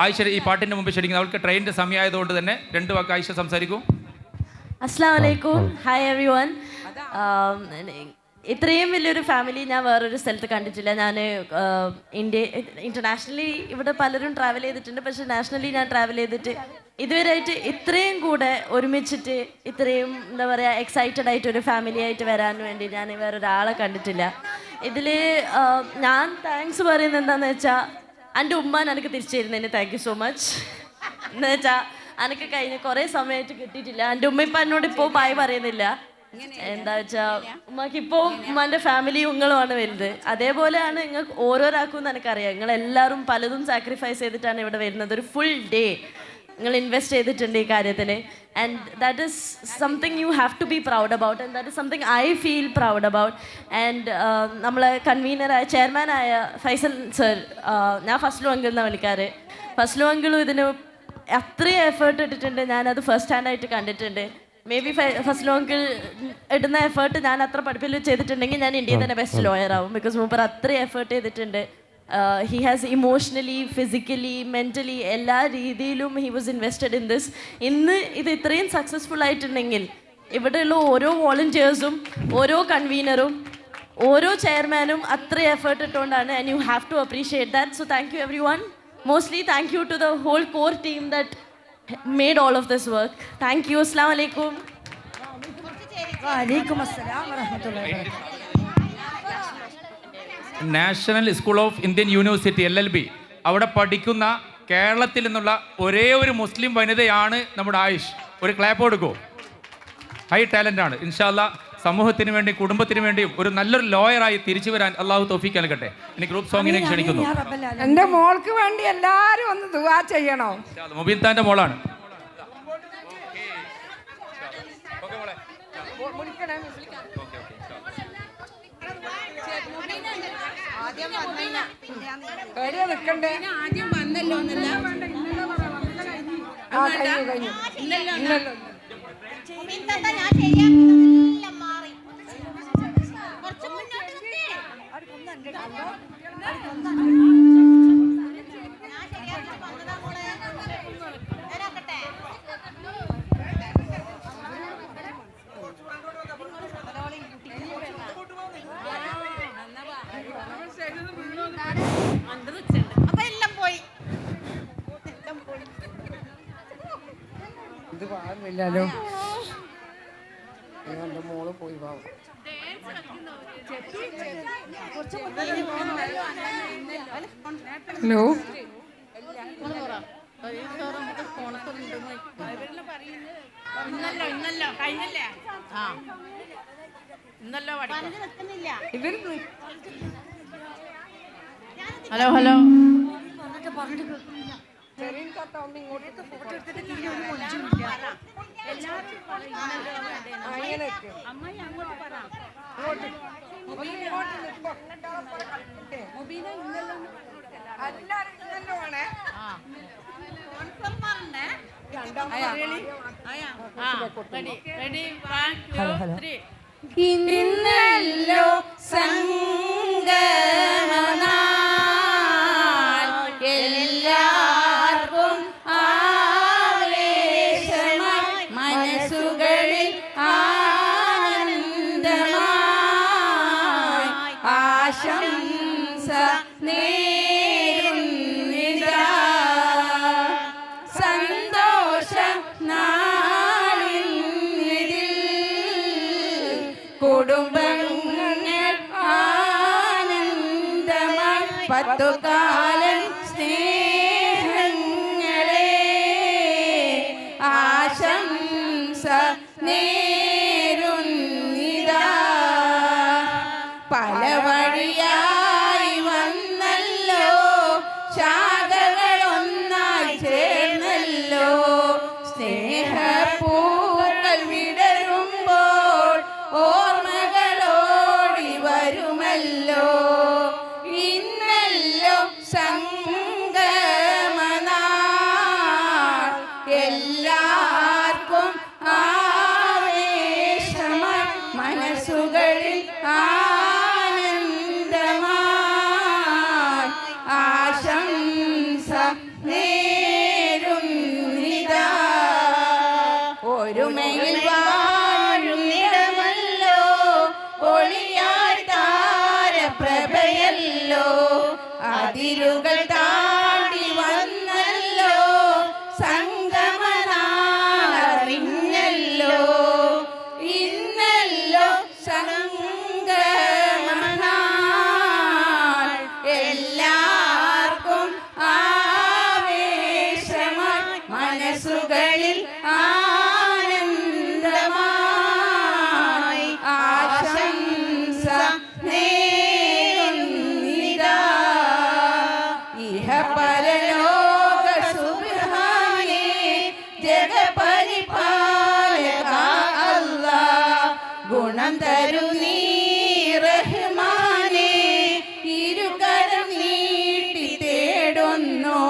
ആയിഷ ഈ പാട്ടിന്റെ മുമ്പ് ക്ഷണിക്കുന്നത് അവൾക്ക് ട്രെയിനിന്റെ സമയമായതുകൊണ്ട് തന്നെ 2 വാക്ക് ആയിഷ സംസാരിക്കൂ. അസ്സലാമു അലൈക്കും. Hi everyone. ഇത്രയും വലിയൊരു ഫാമിലി ഞാൻ വേറൊരു സ്ഥലത്ത് കണ്ടിട്ടില്ല. ഞാൻ ഇന്റർനാഷണലി ഇവിടെ പലരും ട്രാവൽ ചെയ്തിട്ടുണ്ട്, പക്ഷെ നാഷണലി ഞാൻ ട്രാവൽ ചെയ്തിട്ട് ഇതുവരെയായിട്ട് ഇത്രയും കൂടെ ഒരുമിച്ചിട്ട് ഇത്രയും എന്താ പറയുക എക്സൈറ്റഡ് ആയിട്ട് ഒരു ഫാമിലി ആയിട്ട് വരാൻ വേണ്ടി ഞാൻ വേറൊരാളെ കണ്ടിട്ടില്ല. ഇതിൽ ഞാൻ താങ്ക്സ് പറയുന്നത് എന്താണെന്ന് വെച്ചാൽ എൻ്റെ ഉമ്മ എനിക്ക് തിരിച്ചു തരുന്നതിന് താങ്ക് യു സോ മച്ച്. എന്ന് വെച്ചാൽ എനിക്ക് കഴിഞ്ഞ കുറേ സമയമായിട്ട് കിട്ടിയിട്ടില്ല. എൻ്റെ ഉമ്മ ഇപ്പം എന്നോട് ഇപ്പോൾ ബായ് പറയുന്നില്ല. എന്താ വെച്ചാൽ ഉമ്മക്ക് ഇപ്പോൾ ഉമ്മാൻ്റെ ഫാമിലി നിങ്ങളുമാണ് വലുത്. അതേപോലെയാണ് നിങ്ങൾക്ക് ഓരോരാൾക്കും എനിക്കറിയാം. നിങ്ങളെല്ലാവരും പലതും സാക്രിഫൈസ് ചെയ്തിട്ടാണ് ഇവിടെ വരുന്നത്. ഒരു ഫുൾ ഡേ നിങ്ങൾ ഇൻവെസ്റ്റ് ചെയ്തിട്ടുണ്ട് ഈ കാര്യത്തിൽ. And that is something you have to be proud about, and that is something I feel proud about. And നമ്മളെ കൺവീനറായ ചെയർമാനായ ഫൈസൽ സർ, ഞാൻ ഫസ്ലു അങ്കിൾ എന്നാണ് വിളിക്കാറ്. ഫസ്ലു അങ്കിളും ഇതിന് അത്രയും എഫേർട്ട് ഇട്ടിട്ടുണ്ട്. ഞാനത് ഫസ്റ്റ് ഹാൻഡ് ആയിട്ട് കണ്ടിട്ടുണ്ട്. മേ ബി ഫസ്ലു അങ്കിൾ ഇടുന്ന എഫേർട്ട് ഞാൻ അത്ര പഠിപ്പിൽ ചെയ്തിട്ടുണ്ടെങ്കിൽ ഞാൻ ഇന്ത്യയിൽ തന്നെ ബെസ്റ്റ് ലോയർ ആവും. ബിക്കോസ് മൂപ്പർ അത്രയും എഫേർട്ട് ചെയ്തിട്ടുണ്ട്. He has emotionally, physically, mentally എല്ലാ രീതിയിലും he was invested in this. ഇന്ന് ഇത് ഇത്രയും സക്സസ്ഫുൾ ആയിട്ടുണ്ടെങ്കിൽ ഇവിടെയുള്ള ഓരോ വോളണ്ടിയേഴ്സും ഓരോ കൺവീനറും ഓരോ ചെയർമാനും അത്രയും എഫേർട്ട് ഇട്ടുകൊണ്ടാണ്. And you have to appreciate that. So thank you everyone. Mostly thank you to the whole core team that made all of this work. Thank you. Assalamu alaikum. Wa alaikum assalam wa rahmatullahi wa barakatuh. National school of Indian university LLB അവിടെ പഠിക്കുന്ന കേരളത്തിൽ നിന്നുള്ള ഒരേ ഒരു മുസ്ലിം വനിതയാണ് നമ്മുടെ ആയിഷ്. ഒരു clap കൊടുക്കൂ. ഹൈ ടാലൻ്റ് ആണ്. ഇൻഷാ അല്ലാഹ് സമൂഹത്തിന് വേണ്ടി കുടുംബത്തിന് വേണ്ടിയും ഒരു നല്ലൊരു ലോയറായി തിരിച്ചു വരാൻ അള്ളാഹു തൗഫീഖ് നൽകട്ടെ. ഇനി ഗ്രൂപ്പ് സോങ്ങിലേക്ക് ക്ഷണിക്കുന്നു. എൻ്റെ മോൾക്ക് വേണ്ടി എല്ലാവരും ഒന്ന് ദുആ ചെയ്യണോ? മുബീൻ താൻ്റെ മോളാണ്. നിൽക്കണ്ടേ? ആദ്യം വന്നല്ലോ എന്നല്ല കഴിഞ്ഞു. ഇന്നല്ലോ ഞാൻ ചെയ്യാൻ മാറി കുറച്ച് മുന്നോട്ട് അപ്പൊ എല്ലാം പോയി. ഇത് പാടില്ലല്ലോ. എൻ്റെ മോള് പോയി പാവം. ഹലോ, ഇന്നല്ലോ കഴിഞ്ഞല്ലേ? ഇന്നല്ലോ ഹലോ ഹലോ ഇന്നല്ലോ സംഗമനാൾ എല്ലാവർക്കും ആവേശമായി മനസ്സുകളിൽ ആനന്ദമായി ആശംസ നേരുന്നിതാ സന്തോഷ നാളിൽ കുടുംബങ്ങൾ ആനന്ദമായി പത്തുകാലം സ്നേഹങ്ങളെ ആശംസ നേരുന്നിതാ പല വഴിയായി വന്നല്ലോ ശാഖകളൊന്നായി ചേർന്നല്ലോ സ്നേഹപ്പൂക്കൾ വിടരുമ്പോൾ ഓർമ്മകളോടി വരുമല്ലോ ഇന്നല്ലോ സംഗമനാൾ എല്ലാവർക്കും ആവേശമായി നേരുന്നിതാ ഒരുമയിൽ വാഴുന്നിടമല്ലോ ഒളിയായി താരപ്രഭയല്ലോ അതിരുകൾ താണ്ടി വന്നല്ലോ സംഗമനാളറിഞ്ഞല്ലോ ഇന്നല്ലോ സംഗമനാൾ എല്ലാവർക്കും ആവേശമായി മനസ്സുകളിൽ ആനന്ദമായി ആശംസ നേരുന്നിതാ ഇഹ പരലോക സുബ്ഹാനേ ജഗപരിപാലക അല്ലാഹ് ഗുണം തരു നീ റഹ്മാനേ ഇരുകരം നീട്ടി തേടുന്നു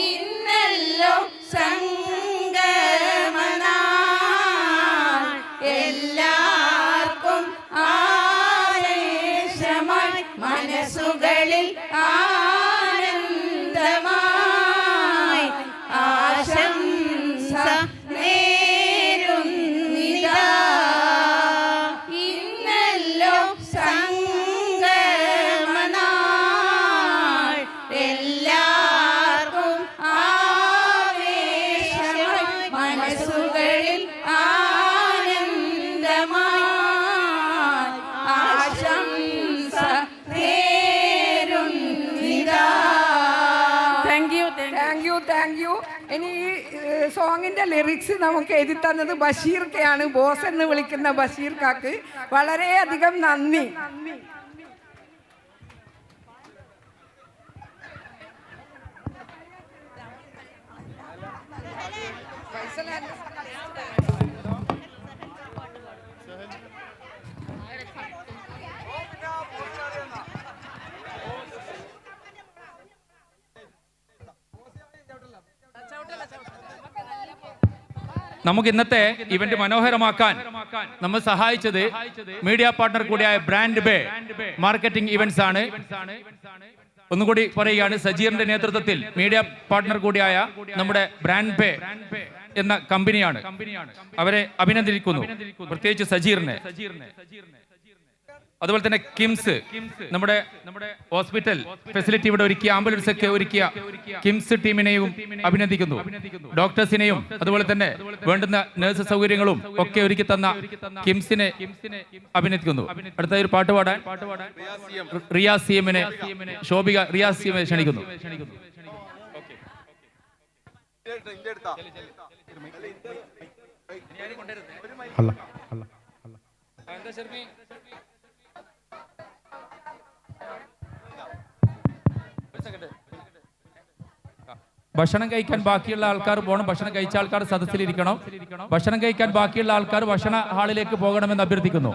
ഇന്നല്ലോ സംഗമനാൾ എല്ലാവർക്കും ആവേശമായി മനസ്സുകളിൽ ആനന്ദമായി ആശംസ നേരുന്നിതാ ഇന്നല്ലോ സംഗമനാൾ എല്ലാവർക്കും ആവേശമായി മനസ്സുകളിൽ ആനന്ദമായി ആശംസ നേരുന്നിതാ. Thank you. ഇനി ഈ സോങ്ങിന്റെ ലിറിക്സ് നമുക്ക് എഴുതി തന്നത് ബഷീർക്കയാണ്. ബോസ് എന്ന് വിളിക്കുന്ന ബഷീർക്കാക്ക് വളരെയധികം നന്ദി. നമുക്ക് ഇന്നത്തെ ഇവന്റ് മനോഹരമാക്കാൻ നമ്മൾ സഹായിച്ചത് മീഡിയ പാർട്ണർ കൂടിയായ ബ്രാൻഡ് ബേ മാർക്കറ്റിംഗ് ഇവന്റ്സ് ആണ്. ഒന്നുകൂടി പറയുകയാണ്, സജീറിന്റെ നേതൃത്വത്തിൽ മീഡിയ പാർട്ണർ കൂടിയായ നമ്മുടെ ബ്രാൻഡ് ബേ എന്ന കമ്പനിയാണ്. അവരെ അഭിനന്ദിക്കുന്നു, പ്രത്യേകിച്ച് സജീറിനെ. അതുപോലെ തന്നെ കിംസ്, നമ്മുടെ ഹോസ്പിറ്റൽ ഫെസിലിറ്റി ഇവിടെ ഒരുക്കിയ, ആംബുലൻസ് ഒക്കെ ഒരുക്കിയ കിംസ് ടീമിനെയും അഭിനന്ദിക്കുന്നു. ഡോക്ടേഴ്സിനെയും അതുപോലെ തന്നെ വേണ്ടുന്ന നഴ്സ് സൗകര്യങ്ങളും ഒക്കെ ഒരുക്കി തന്ന കിംസിനെ അഭിനന്ദിക്കുന്നു. അടുത്ത ഒരു പാട്ട് പാടാൻ റിയാസ് സി എമ്മിനെ, ശോഭിക റിയാസ് സി എമ്മിനെ ക്ഷണിക്കുന്നു. ഭക്ഷണം കഴിക്കാൻ ബാക്കിയുള്ള ആൾക്കാർ പോകണം. ഭക്ഷണം കഴിച്ച ആൾക്കാർ സദസ്സിലിരിക്കണം. ഭക്ഷണം കഴിക്കാൻ ബാക്കിയുള്ള ആൾക്കാർ ഭക്ഷണ ഹാളിലേക്ക് പോകണമെന്ന് അഭ്യർത്ഥിക്കുന്നു.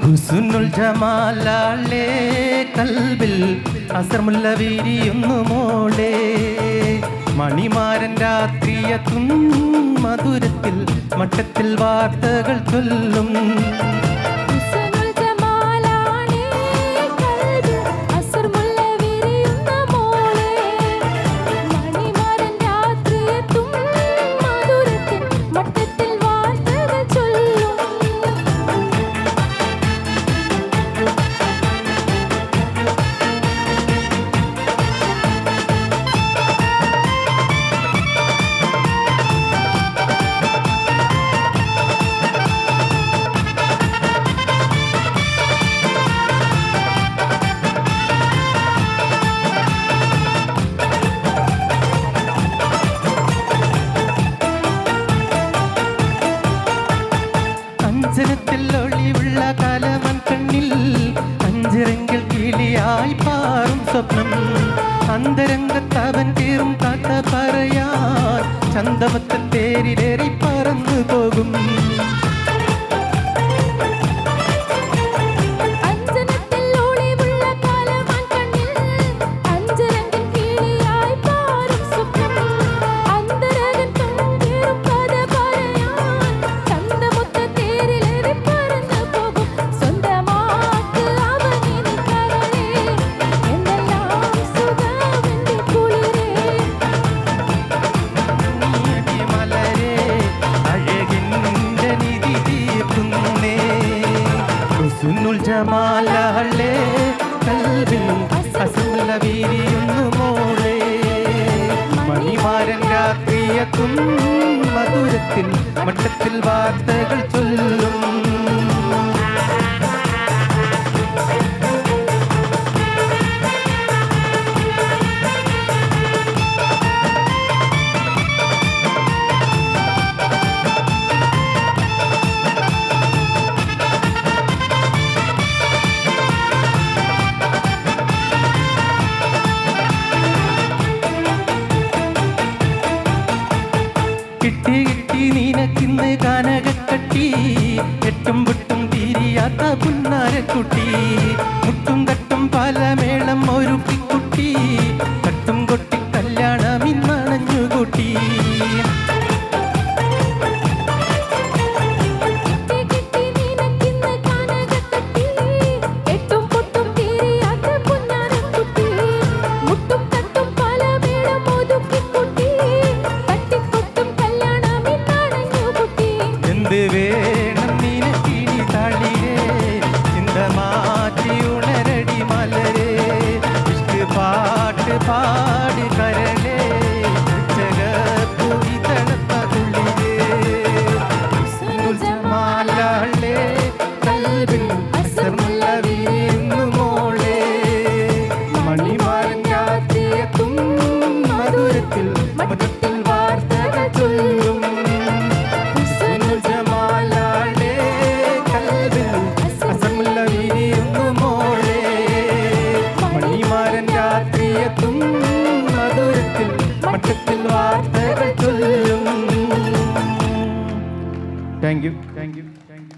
ഹുസ്നുൽ ജമാലാളേ കൽബിൽ അസർമുല്ല വിരിയുന്നു മോളെ, മണിമാരൻ രാത്രിയത്തും മധുരത്തിൽ മട്ടത്തിൽ വാർത്തകൾ ചൊല്ലും. അഞ്ജനത്തിൽ ഒളിവുള്ള കാലമൻ കണ്ണിൽ അഞ്ചിറങ്കിൽ കിളിയായി പാറും സ്വപ്നം അന്തരംഗത്തവൻ കീറും കാത്ത പറയാൻ ചന്തമത്തൻ തേരിലേറി പറന്നു പോകും ജമാലേ കൽബിൽ അസമുള്ള വീരിയുന്നു മോളെ മണിമാരൻ രാത്രിയെത്തും മധുരത്തിൽ മട്ടത്തിൽ വാർത്തകൾ ചൊല്ലും കിട്ടി കിട്ടി നീനക്കിന്ന് കാനകക്കട്ടി എട്ടും പൊട്ടും തീരിയാത്ത പുന്നാരക്കുട്ടി മുട്ടും തട്ടും പാലമേളം ഒരുക്കിക്കുട്ടി തട്ടും കൊട്ടി കല്യാണം ഇന്നണഞ്ഞുകൂട്ടി വേണം നിനക്കിനി താളിരേ ചിന്ത മാറ്റി ഉണരടി മലരേ ഇഷ്ട് പാട്ട് പാടി കരളേ ഉച്ചകപ്പുരി തണുപ്പതുള്ളിരേ ജമാലേ കൽബിൽ അസമുള്ള വീരുന്നു മോളെ മണിമാരൻ രാത്രിയെത്തും മധുരത്തിൽ മധുരത്തിൽ വാർത്തകൾ ചൊല്ലും thank you thank you thank you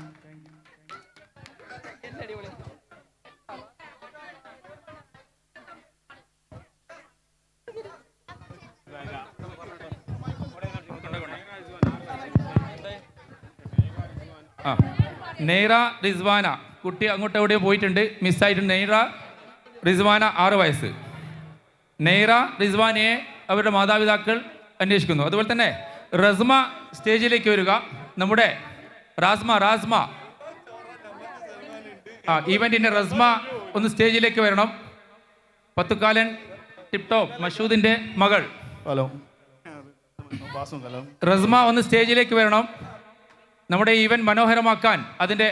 ആ നെയ്റ റിസ്വാന കുട്ടി അങ്ങോട്ട് എവിടെയോ പോയിട്ടുണ്ട് മിസ്സായിട്ടുണ്ട് നെയ്റ റിസ്വാന 6 വയസ്സ് നെയ്റ റിസ്വാനയെ അവരുടെ മാതാപിതാക്കൾ അന്വേഷിക്കുന്നു അതുപോലെ തന്നെ റസ്മ സ്റ്റേജിലേക്ക് വരിക നമ്മുടെ റാസ്മ ആ ഈവൻറ്റിൻ്റെ റസ്മ ഒന്ന് സ്റ്റേജിലേക്ക് വരണം പത്തുകാലൻ ടിപ് ടോപ്പ് മഷൂദിൻ്റെ മകൾ ഹലോ റസ്മ ഒന്ന് സ്റ്റേജിലേക്ക് വരണം നമ്മുടെ ഈവൻ മനോഹരമാക്കാൻ അതിൻ്റെ